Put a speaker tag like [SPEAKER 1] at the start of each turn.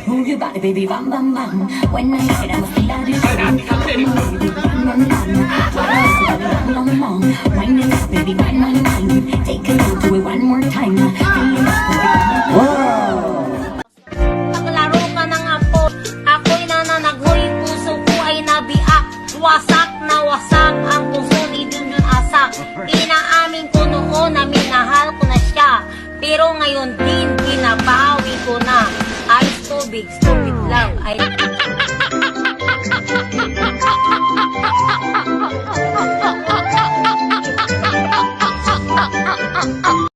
[SPEAKER 1] Move your body, baby, bam, bam, bam. When I hit it, I'ma feel like this. Bam, bam, bam. Wind it up, baby, wind, wind, wind. Take it out, do it one more time.
[SPEAKER 2] Paglaro ka ng apo, ako'y nananaghoy, puso ko ay nabiak. Wasak na wasak, ang puso ni Dundun asak. Inaamin ko noon na minahal ko na siya, pero ngayon din binabawi ko na. Ice tubig, stupid love, ay...